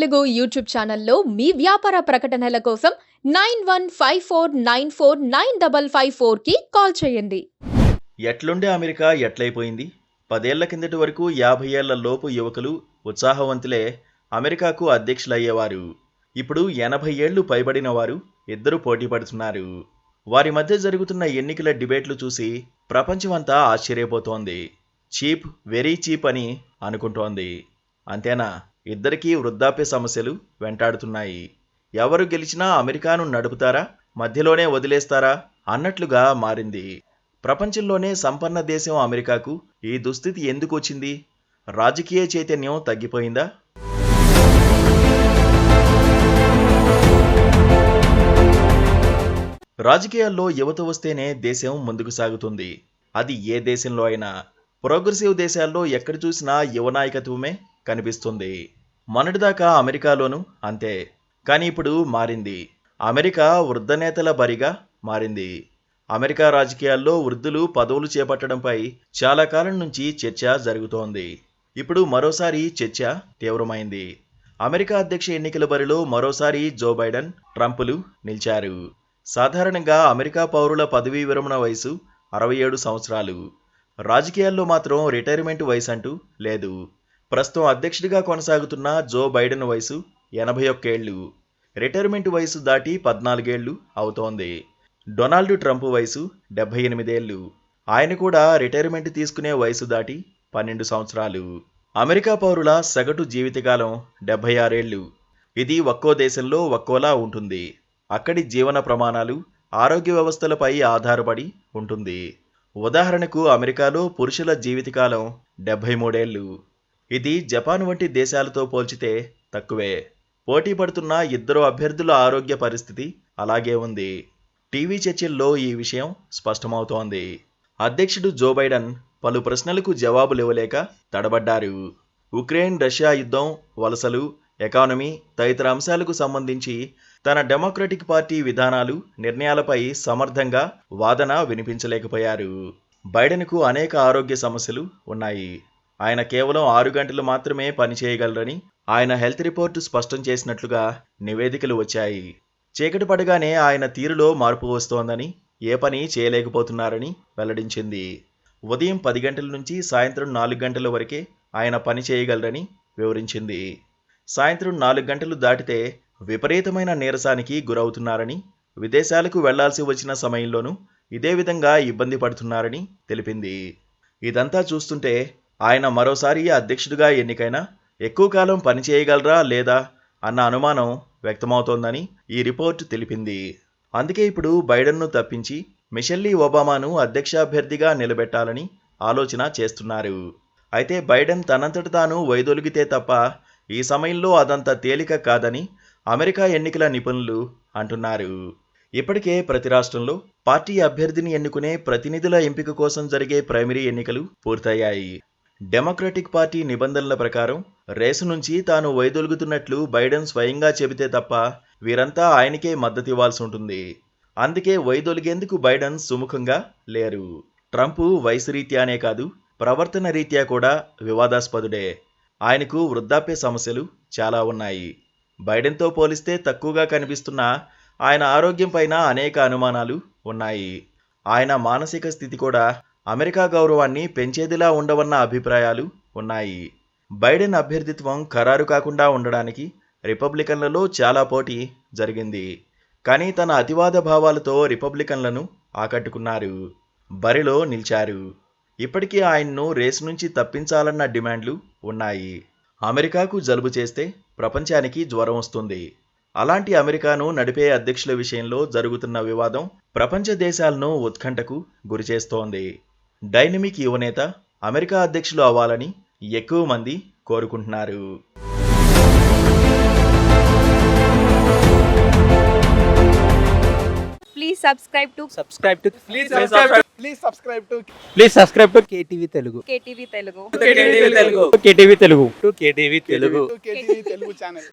Telugu YouTube ఛానల్లో మీ వ్యాపార ప్రకటనల కోసం 9154949554కి కాల్ చేయండి. ఎట్లుండే అమెరికా ఎట్లయిపోయింది? 10 ఏళ్ల కిందటి వరకు 50 ఏళ్ల లోపు యువకులు ఉత్సాహవంతులే అమెరికాకు అధ్యక్షులయ్యేవారు. ఇప్పుడు 80 ఏళ్లు పైబడిన వారు ఇద్దరు పోటీ పడుతున్నారు. వారి మధ్య జరుగుతున్న ఎన్నికల డిబేట్లు చూసి ప్రపంచమంతా ఆశ్చర్యపోతోంది. చీప్, వెరీ చీప్ అని అనుకుంటోంది. అంతేనా? ఇద్దరికీ వృద్ధాప్య సమస్యలు వెంటాడుతున్నాయి. ఎవరు గెలిచినా అమెరికాను నడుపుతారా, మధ్యలోనే వదిలేస్తారా అన్నట్లుగా మారింది. ప్రపంచంలోనే సంపన్న దేశం అమెరికాకు ఈ దుస్థితి ఎందుకు వచ్చింది? రాజకీయ చైతన్యం తగ్గిపోయిందా? రాజకీయాల్లో యువత వస్తేనే దేశం ముందుకు సాగుతుంది. అది ఏ దేశంలో అయినా. ప్రోగ్రెసివ్ దేశాల్లో ఎక్కడ చూసినా యువ నాయకత్వమే కనిపిస్తుంది. మొన్నటిదాకా అమెరికాలోనూ అంతే. కానీ ఇప్పుడు మారింది. అమెరికా వృద్ధ నేతల బరిగా మారింది. అమెరికా రాజకీయాల్లో వృద్ధులు పదవులు చేపట్టడంపై చాలా కాలం నుంచి చర్చ జరుగుతోంది. ఇప్పుడు మరోసారి చర్చ తీవ్రమైంది. అమెరికా అధ్యక్ష ఎన్నికల బరిలో మరోసారి జో బైడెన్, ట్రంప్లు నిలిచారు. సాధారణంగా అమెరికా పౌరుల పదవీ విరమణ వయసు 67 సంవత్సరాలు. రాజకీయాల్లో మాత్రం రిటైర్మెంట్ వయసు అంటూ లేదు. ప్రస్తుతం అధ్యక్షుడిగా కొనసాగుతున్న జో బైడెన్ వయసు 81 ఏళ్లు. రిటైర్మెంట్ వయసు దాటి 14 ఏళ్లు అవుతోంది. డొనాల్డ్ ట్రంప్ వయసు 78 ఏళ్లు. ఆయన కూడా రిటైర్మెంట్ తీసుకునే వయసు దాటి 12 సంవత్సరాలు. అమెరికా పౌరుల సగటు జీవితకాలం 76 ఏళ్లు. ఇది ఒక్కో దేశంలో ఒక్కోలా ఉంటుంది. అక్కడి జీవన ప్రమాణాలు, ఆరోగ్య వ్యవస్థలపై ఆధారపడి ఉంటుంది. ఉదాహరణకు అమెరికాలో పురుషుల జీవితకాలం 73 ఏళ్లు. ఇది జపాన్ వంటి దేశాలతో పోల్చితే తక్కువే. పోటీ పడుతున్న ఇద్దరు అభ్యర్థుల ఆరోగ్య పరిస్థితి అలాగే ఉంది. టీవీ చర్చల్లో ఈ విషయం స్పష్టమవుతోంది. అధ్యక్షుడు జో బైడెన్ పలు ప్రశ్నలకు జవాబులివ్వలేక తడబడ్డారు. ఉక్రెయిన్ రష్యా యుద్ధం, వలసలు, ఎకానమీ తదితర అంశాలకు సంబంధించి తన డెమోక్రటిక్ పార్టీ విధానాలు, నిర్ణయాలపై సమర్థంగా వాదన వినిపించలేకపోయారు. బైడెన్కు అనేక ఆరోగ్య సమస్యలు ఉన్నాయి. ఆయన కేవలం 6 గంటలు మాత్రమే పనిచేయగలరని ఆయన హెల్త్ రిపోర్టు స్పష్టం చేసినట్లుగా నివేదికలు వచ్చాయి. చీకటి పడగానే ఆయన తీరులో మార్పు వస్తోందని, ఏ పని చేయలేకపోతున్నారని వెల్లడించింది. ఉదయం 10 గంటల నుంచి సాయంత్రం 4 గంటల వరకే ఆయన పని చేయగలరని వివరించింది. సాయంత్రం 4 గంటలు దాటితే విపరీతమైన నీరసానికి గురవుతున్నారని, విదేశాలకు వెళ్లాల్సి వచ్చిన సమయంలోనూ ఇదే విధంగా ఇబ్బంది పడుతున్నారని తెలిపింది. ఇదంతా చూస్తుంటే ఆయన మరోసారి అధ్యక్షుడిగా ఎన్నికైనా ఎక్కువ కాలం పనిచేయగలరా లేదా అన్న అనుమానం వ్యక్తమవుతోందని ఈ రిపోర్ట్ తెలిపింది. అందుకే ఇప్పుడు బైడెన్ను తప్పించి మిషెల్లీ ఒబామాను అధ్యక్షాభ్యర్థిగా నిలబెట్టాలని ఆలోచన చేస్తున్నారు. అయితే బైడెన్ తనంతట తాను వైదొలిగితే తప్ప ఈ సమయంలో అదంత తేలిక కాదని అమెరికా ఎన్నికల నిపుణులు అంటున్నారు. ఇప్పటికే ప్రతి రాష్ట్రంలో పార్టీ అభ్యర్థిని ఎన్నుకునే ప్రతినిధుల ఎంపిక కోసం జరిగే ప్రైమరీ ఎన్నికలు పూర్తయ్యాయి. డెమోక్రటిక్ పార్టీ నిబంధనల ప్రకారం రేసు నుంచి తాను వైదొలుగుతున్నట్లు బైడెన్ స్వయంగా చెబితే తప్ప వీరంతా ఆయనకే మద్దతివ్వాల్సి ఉంటుంది. అందుకే వైదొలిగేందుకు బైడెన్ సుముఖంగా లేరు. ట్రంప్ వయసు రీత్యానే కాదు, ప్రవర్తన రీత్యా కూడా వివాదాస్పదుడే. ఆయనకు వృద్ధాప్య సమస్యలు చాలా ఉన్నాయి. బైడెన్తో పోలిస్తే తక్కువగా కనిపిస్తున్న ఆయన ఆరోగ్యం పైన అనేక అనుమానాలు ఉన్నాయి. ఆయన మానసిక స్థితి కూడా అమెరికా గౌరవాన్ని పెంచేదిలా ఉండవన్న అభిప్రాయాలు ఉన్నాయి. బైడెన్ అభ్యర్థిత్వం ఖరారు కాకుండా ఉండడానికి రిపబ్లికన్లలో చాలా పోటీ జరిగింది. కానీ తన అతివాద భావాలతో రిపబ్లికన్లను ఆకట్టుకున్నారు. బరిలో నిలిచారు. ఇప్పటికీ ఆయన్ను రేసు నుంచి తప్పించాలన్న డిమాండ్లు ఉన్నాయి. అమెరికాకు జలుబు చేస్తే ప్రపంచానికి జ్వరం వస్తుంది. అలాంటి అమెరికాను నడిపే అధ్యక్షుల విషయంలో జరుగుతున్న వివాదం ప్రపంచ దేశాలను ఉత్కంఠకు గురిచేస్తోంది. డైనమిక్ యువనేత అమెరికా అధ్యక్షులు అవ్వాలని ఎక్కువ మంది కోరుకుంటున్నారు. Please subscribe to KTV Telugu. KTV Telugu. KTV Telugu. KTV Telugu. KTV Telugu. KTV Telugu channel.